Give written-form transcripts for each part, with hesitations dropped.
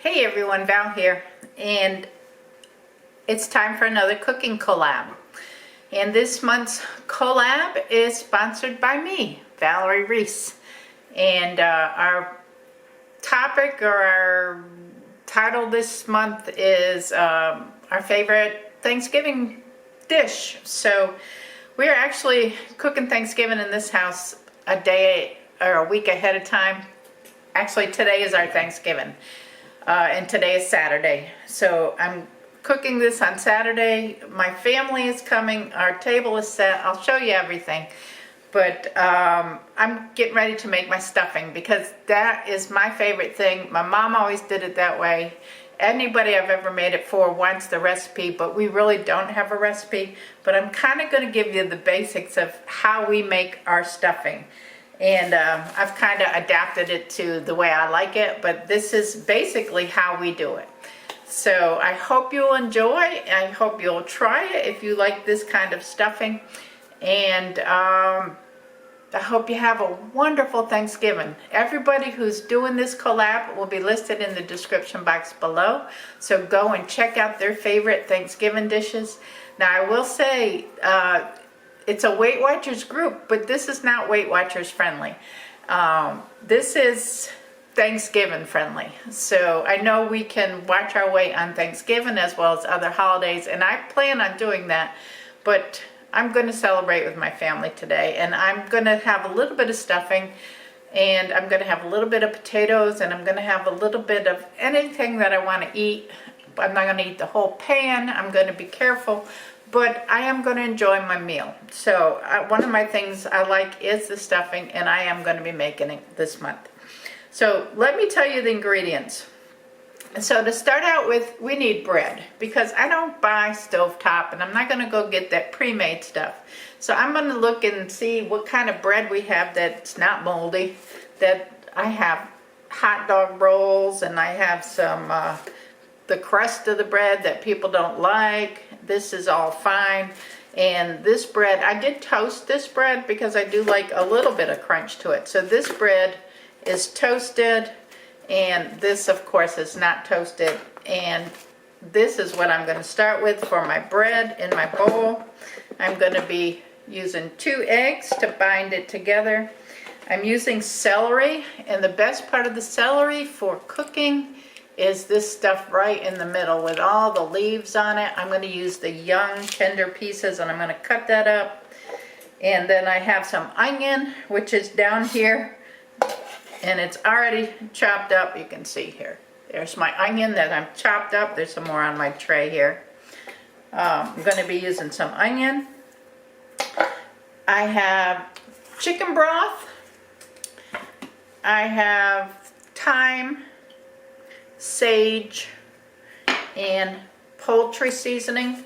Hey everyone, Val here, and it's time for another cooking collab. And this month's collab is sponsored by me, Valerie Reese. And our topic or our title this month is our favorite Thanksgiving dish. So we're actually cooking Thanksgiving in this house a day or a week ahead of time. Actually, today is our Thanksgiving. And today is Saturday. So I'm cooking this on Saturday. My family is coming. Our table is set. I'll show you everything. But I'm getting ready to make my stuffing because that is my favorite thing. My mom always did it that way. Anybody I've ever made it for wants the recipe, but we really don't have a recipe. But I'm kind of going to give you the basics of how we make our stuffing. And I've kind of adapted it to the way I like it, but this is basically how we do it. So I hope you'll enjoy. I hope you'll try it if you like this kind of stuffing. And I hope you have a wonderful Thanksgiving. Everybody who's doing this collab will be listed in the description box below. So go and check out their favorite Thanksgiving dishes. Now I will say, it's a Weight Watchers group, but this is not Weight Watchers friendly. This is Thanksgiving friendly. So I know we can watch our weight on Thanksgiving as well as other holidays, and I plan on doing that. But I'm going to celebrate with my family today, and I'm going to have a little bit of stuffing, and I'm going to have a little bit of potatoes, and I'm going to have a little bit of anything that I want to eat. I'm not going to eat the whole pan. I'm going to be careful. But I am going to enjoy my meal. So one of my things I like is the stuffing, and I am going to be making it this month. So let me tell you the ingredients. So to start out with, we need bread because I don't buy stovetop, and I'm not going to go get that pre-made stuff. So I'm going to look and see what kind of bread we have that's not moldy. That I have hot dog rolls, and I have some the crust of the bread that people don't like. This is all fine. And this bread, I did toast this bread because I do like a little bit of crunch to it. So this bread is toasted, and this of course is not toasted. And this is what I'm going to start with for my bread in my bowl. I'm going to be using 2 eggs to bind it together. I'm using celery, and the best part of the celery for cooking is this stuff right in the middle with all the leaves on it. I'm going to use the young tender pieces, and I'm going to cut that up. And then I have some onion, which is down here, and it's already chopped up. You can see here. There's my onion that I've chopped up. There's some more on my tray here. I'm going to be using some onion. I have chicken broth. I have thyme, sage, and poultry seasoning.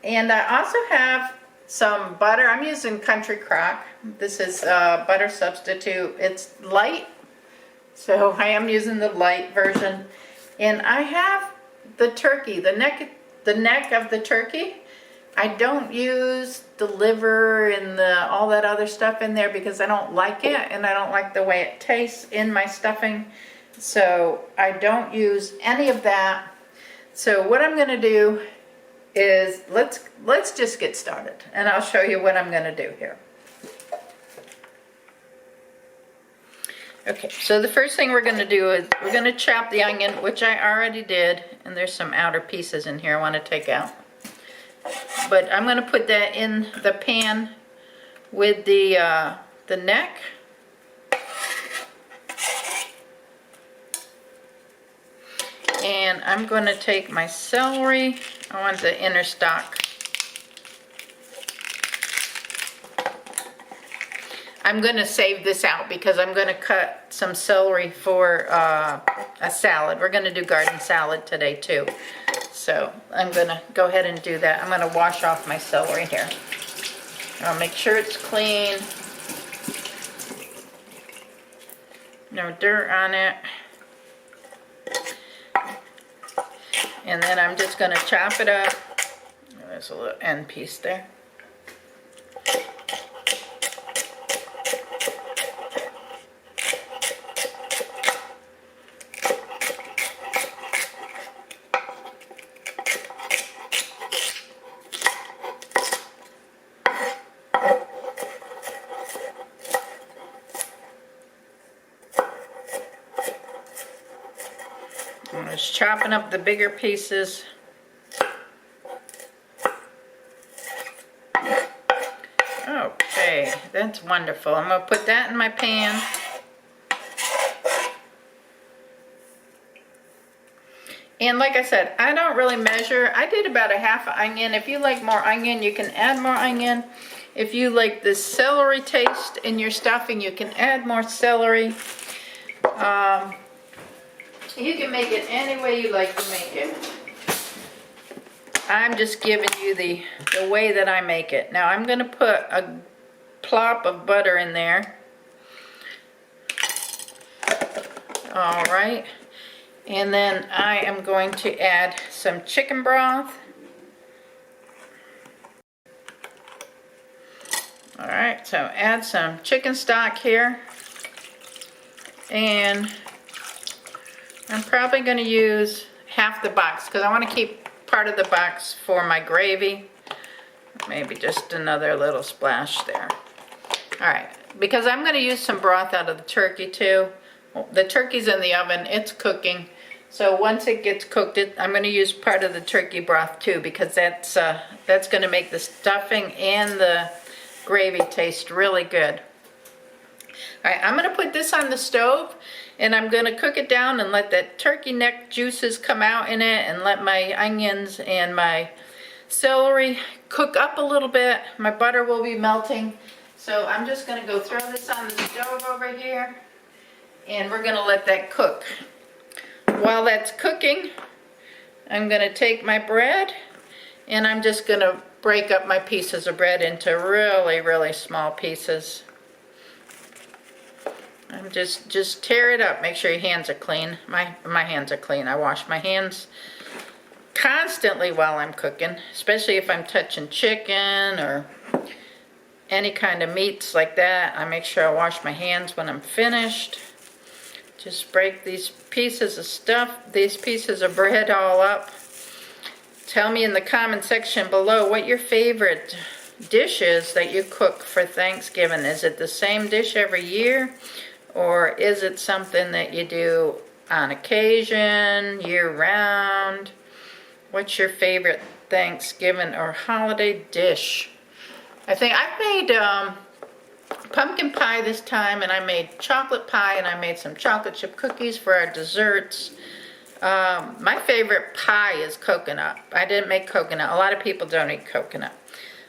And I also have some butter. I'm using Country Crock. This is butter substitute. It's light, so I am using the light version. And I have the turkey, the neck of the turkey. I don't use the liver and all that other stuff in there because I don't like it, and I don't like the way it tastes in my stuffing. So I don't use any of that. So what I'm going to do is let's just get started, and I'll show you what I'm going to do here. Okay, so the first thing we're going to do is we're going to chop the onion, which I already did, and there's some outer pieces in here I want to take out. But I'm going to put that in the pan with the neck. And I'm going to take my celery. I want the inner stalk. I'm going to save this out because I'm going to cut some celery for a salad. We're going to do garden salad today too. So I'm going to go ahead and do that. I'm going to wash off my celery here. I'll make sure it's clean. No dirt on it. And then I'm just going to chop it up. There's a little end piece there. Just chopping up the bigger pieces. Okay, that's wonderful. I'm going to put that in my pan. And like I said, I don't really measure. I did about a half onion. If you like more onion, you can add more onion. If you like the celery taste in your stuffing, you can add more celery. You can make it any way you like to make it. I'm just giving you the way that I make it. Now I'm going to put a plop of butter in there. All right. And then I am going to add some chicken broth. All right, so add some chicken stock here. And I'm probably going to use half the box because I want to keep part of the box for my gravy. Maybe just another little splash there. All right, because I'm going to use some broth out of the turkey too. The turkey's in the oven, it's cooking. So once it gets cooked, I'm going to use part of the turkey broth too because that's going to make the stuffing and the gravy taste really good. All right, I'm going to put this on the stove and I'm going to cook it down and let that turkey neck juices come out in it and let my onions and my celery cook up a little bit. My butter will be melting. So I'm just going to go throw this on the stove over here and we're going to let that cook. While that's cooking, I'm going to take my bread and I'm just going to break up my pieces of bread into really, really small pieces. I'm just tear it up. Make sure your hands are clean. My hands are clean. I wash my hands constantly while I'm cooking, especially if I'm touching chicken or any kind of meats like that. I make sure I wash my hands when I'm finished. Just break these pieces of stuff, these pieces of bread all up. Tell me in the comment section below what your favorite dish is that you cook for Thanksgiving. Is it the same dish every year? Or is it something that you do on occasion, year-round? What's your favorite Thanksgiving or holiday dish? I think I made pumpkin pie this time, and I made chocolate pie, and I made some chocolate chip cookies for our desserts. My favorite pie is coconut. I didn't make coconut. A lot of people don't eat coconut.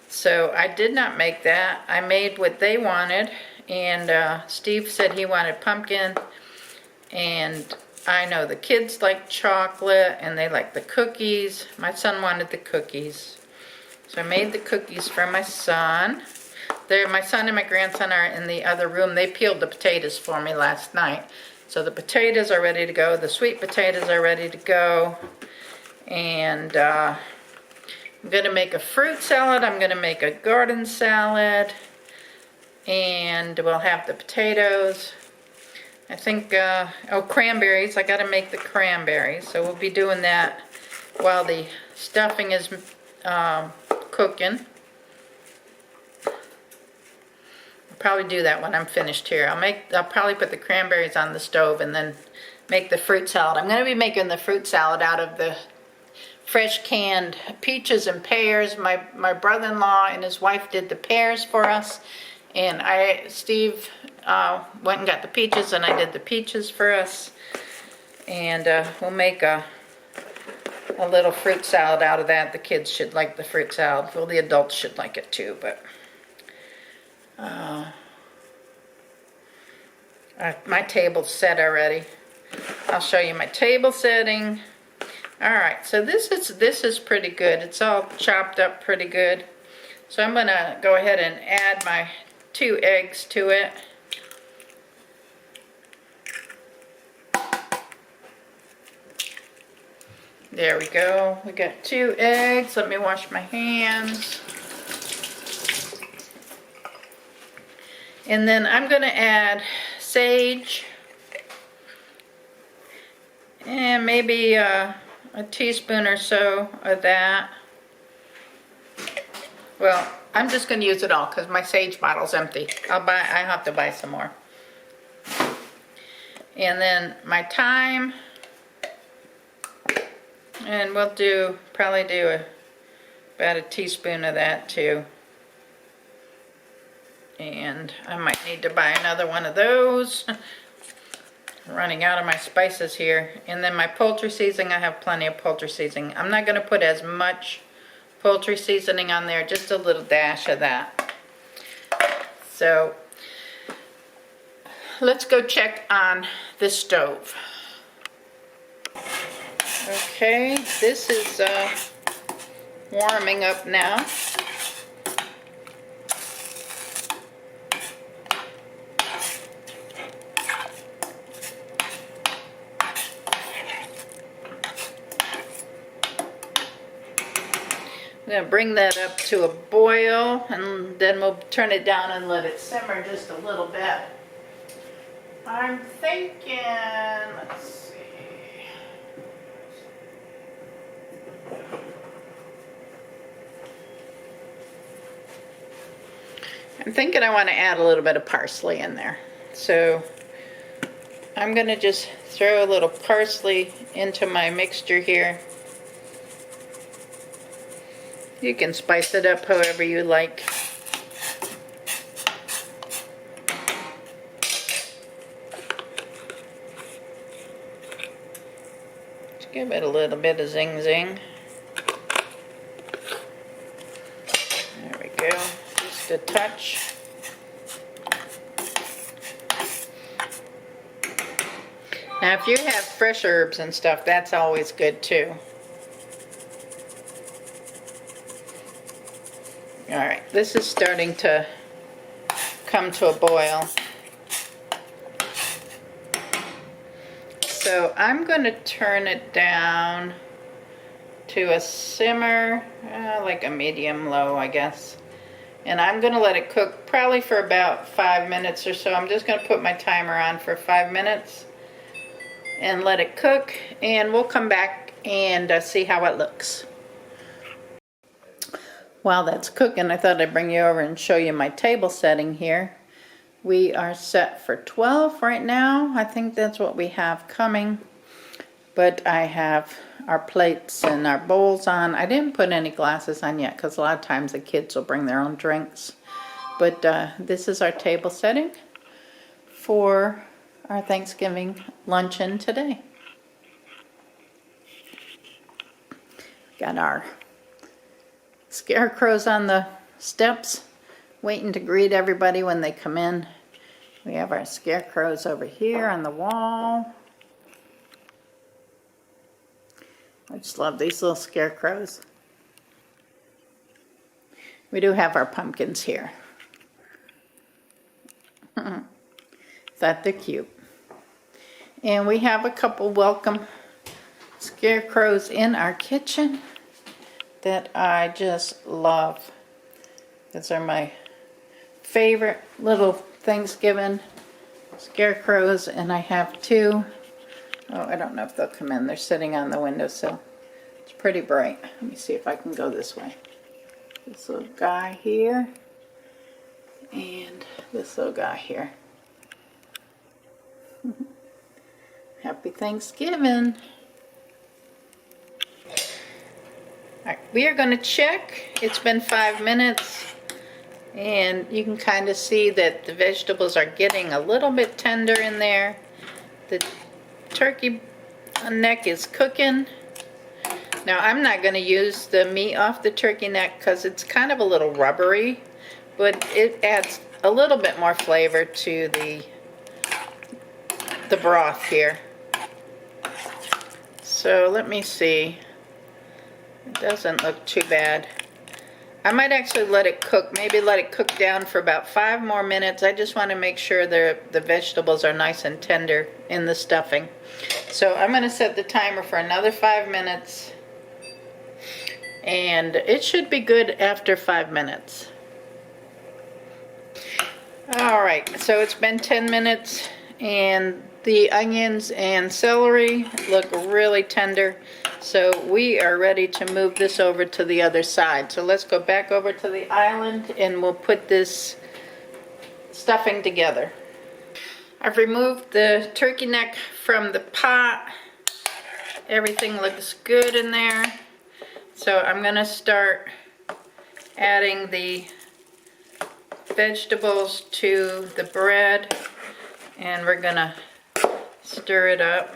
So I did not make that. I made what they wanted. And Steve said he wanted pumpkin, and I know the kids like chocolate and they like the cookies. My son wanted the cookies, so I made the cookies for my son. My son and my grandson are in the other room. They peeled the potatoes for me last night, so the potatoes are ready to go. The sweet potatoes are ready to go, and I'm going to make a fruit salad. I'm going to make a garden salad. And we'll have the potatoes. I think, oh, cranberries. I got to make the cranberries. So we'll be doing that while the stuffing is cooking. I'll probably do that when I'm finished here. I'll probably put the cranberries on the stove and then make the fruit salad. I'm going to be making the fruit salad out of the fresh canned peaches and pears. My brother-in-law and his wife did the pears for us. And Steve went and got the peaches, and I did the peaches for us. And we'll make a little fruit salad out of that. The kids should like the fruit salad. Well, the adults should like it too, but my table's set already. I'll show you my table setting. All right, so this is pretty good. It's all chopped up pretty good. So I'm gonna go ahead and add my 2 eggs to it. There we go. We got 2 eggs. Let me wash my hands. And then I'm going to add sage and maybe a teaspoon or so of that. Well, I'm just going to use it all because my sage bottle's empty. I have to buy some more. And then my thyme. And we'll probably do about a teaspoon of that too. And I might need to buy another one of those. Running out of my spices here. And then my poultry seasoning, I have plenty of poultry seasoning. I'm not going to put as much poultry seasoning on there, just a little dash of that. So let's go check on the stove. Okay, this is warming up now. I'm going to bring that up to a boil, and then we'll turn it down and let it simmer just a little bit. I'm thinking, let's see. I'm thinking I want to add a little bit of parsley in there. So I'm going to just throw a little parsley into my mixture here. You can spice it up however you like. Just give it a little bit of zing zing. There we go, just a touch. Now if you have fresh herbs and stuff, that's always good too. Alright, this is starting to come to a boil. So I'm going to turn it down to a simmer, like a medium low, I guess. And I'm going to let it cook probably for about 5 minutes or so. I'm just going to put my timer on for 5 minutes and let it cook, and we'll come back and see how it looks. While that's cooking, I thought I'd bring you over and show you my table setting here. We are set for 12 right now. I think that's what we have coming. But I have our plates and our bowls on. I didn't put any glasses on yet because a lot of times the kids will bring their own drinks. But this is our table setting for our Thanksgiving luncheon today. Got our scarecrows on the steps waiting to greet everybody when they come in. We have our scarecrows over here on the wall. I just love these little scarecrows. We do have our pumpkins here. Thought they're cute. And we have a couple welcome scarecrows in our kitchen that I just love. These are my favorite little Thanksgiving scarecrows, and I have two. Oh, I don't know if they'll come in. They're sitting on the windowsill. It's pretty bright. Let me see if I can go this way. This little guy here, and this little guy here. Happy Thanksgiving. Alright, we are going to check. It's been 5 minutes, and you can kind of see that the vegetables are getting a little bit tender in there. The turkey neck is cooking. Now I'm not going to use the meat off the turkey neck because it's kind of a little rubbery, but it adds a little bit more flavor to the broth here. So let me see. It doesn't look too bad. I might actually let it cook, maybe let it cook down for about 5 more minutes. I just want to make sure the vegetables are nice and tender in the stuffing. So I'm going to set the timer for another 5 minutes. And it should be good after 5 minutes. Alright, so it's been 10 minutes and the onions and celery look really tender. So we are ready to move this over to the other side. So let's go back over to the island and we'll put this stuffing together. I've removed the turkey neck from the pot Everything looks good in there. So I'm gonna start adding the vegetables to the bread, and we're gonna stir it up.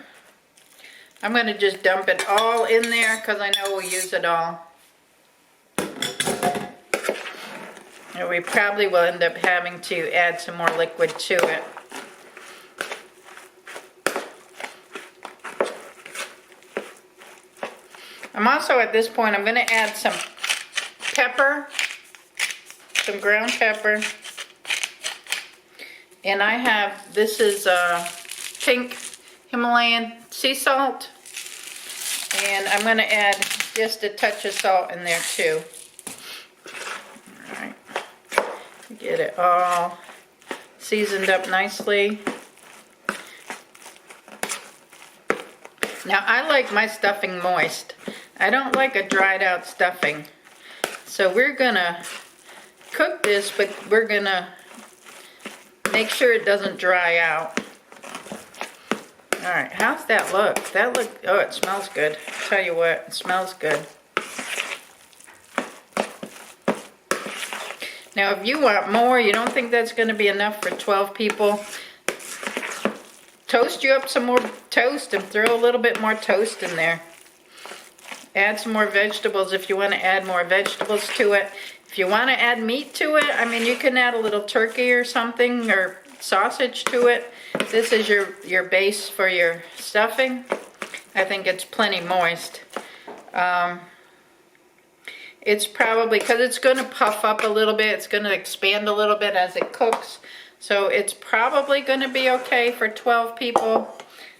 I'm gonna just dump it all in there because I know we'll use it all. And we probably will end up having to add some more liquid to it. I'm also, at this point, I'm going to add some pepper, some ground pepper. And I have, this is pink Himalayan sea salt. And I'm going to add just a touch of salt in there too. Alright. Get it all seasoned up nicely. Now I like my stuffing moist. I don't like a dried out stuffing. So we're gonna cook this, but we're gonna make sure it doesn't dry out. Alright, how's that look? Oh, it smells good. I'll tell you what, it smells good. Now if you want more, you don't think that's gonna be enough for 12 people, toast you up some more toast and throw a little bit more toast in there. Add some more vegetables if you want to add more vegetables to it. If you want to add meat to it, I mean, you can add a little turkey or something, or sausage to it. This is your base for your stuffing. I think it's plenty moist. It's probably, because it's going to puff up a little bit, it's going to expand a little bit as it cooks. So it's probably going to be okay for 12 people.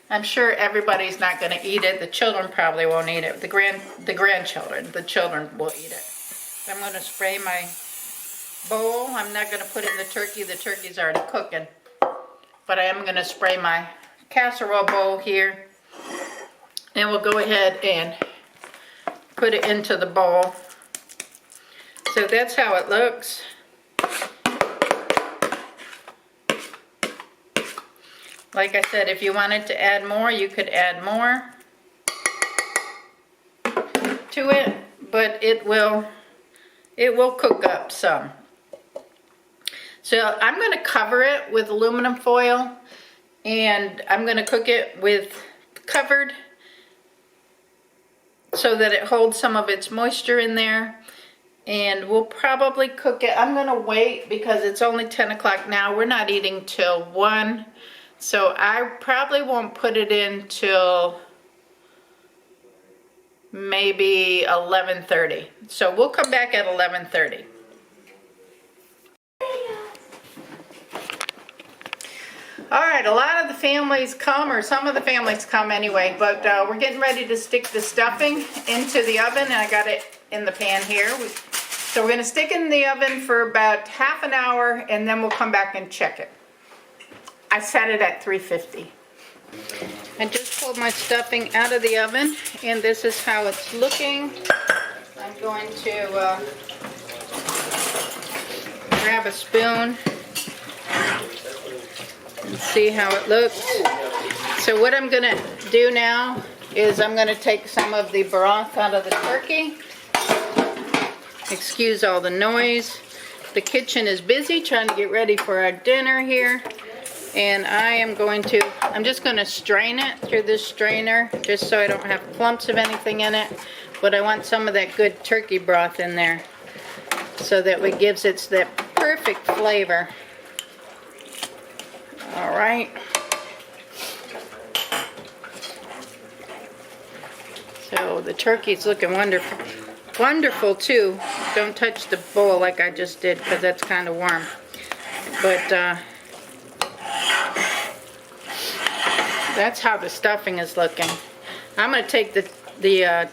I'm sure everybody's not going to eat it. The children probably won't eat it. The grandchildren, the children will eat it. So I'm going to spray my bowl. I'm not going to put in the turkey. The turkey's already cooking. But I am going to spray my casserole bowl here. And we'll go ahead and put it into the bowl. So that's how it looks. Like I said, if you wanted to add more, you could add more to it, but it will cook up some. So I'm going to cover it with aluminum foil, and I'm going to cook it with covered so that it holds some of its moisture in there. And we'll probably cook it. I'm going to wait because it's only 10 o'clock now. We're not eating till 1. So I probably won't put it in till maybe 11:30. So we'll come back at 11:30. Alright, a lot of the families come, or some of the families come anyway, but we're getting ready to stick the stuffing into the oven, and I got it in the pan here. So we're going to stick it in the oven for about half an hour, and then we'll come back and check it. I set it at 350. I just pulled my stuffing out of the oven, and this is how it's looking. I'm going to grab a spoon and see how it looks. So what I'm going to do now is I'm going to take some of the broth out of the turkey. Excuse all the noise. The kitchen is busy trying to get ready for our dinner here. And I'm just going to strain it through this strainer just so I don't have clumps of anything in it. But I want some of that good turkey broth in there so that it gives it that perfect flavor. Alright. So the turkey's looking wonderful. Wonderful too. Don't touch the bowl like I just did because that's kind of warm. But that's how the stuffing is looking. I'm going to take the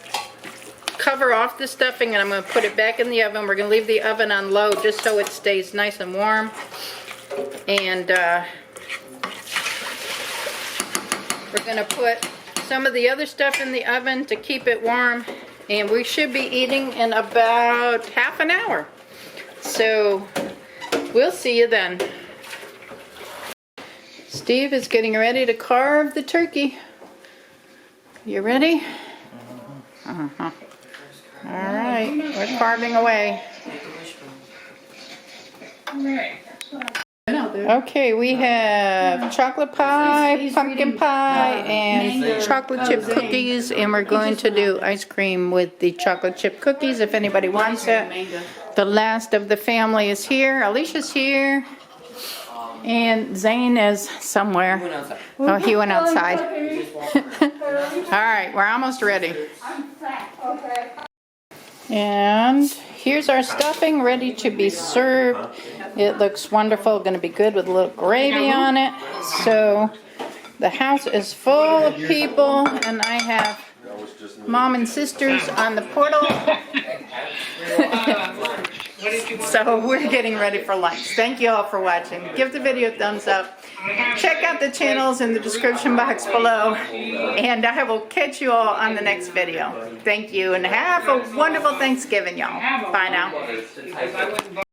cover off the stuffing, and I'm going to put it back in the oven. We're going to leave the oven on low just so it stays nice and warm. And we're going to put some of the other stuff in the oven to keep it warm. And we should be eating in about half an hour. So we'll see you then. Steve is getting ready to carve the turkey. You ready? Uh-huh. All right, we're carving away. Okay, we have chocolate pie, pumpkin pie, and chocolate chip cookies, and we're going to do ice cream with the chocolate chip cookies if anybody wants it. The last of the family is here. Alicia's here. And Zane is somewhere. Oh, he went outside. All right, we're almost ready. And here's our stuffing ready to be served. It looks wonderful, going to be good with a little gravy on it. So the house is full of people, and I have mom and sisters on the portal. So we're getting ready for lunch. Thank you all for watching. Give the video a thumbs up. Check out the channels in the description box below. And I will catch you all on the next video. Thank you and have a wonderful Thanksgiving, y'all. Bye now.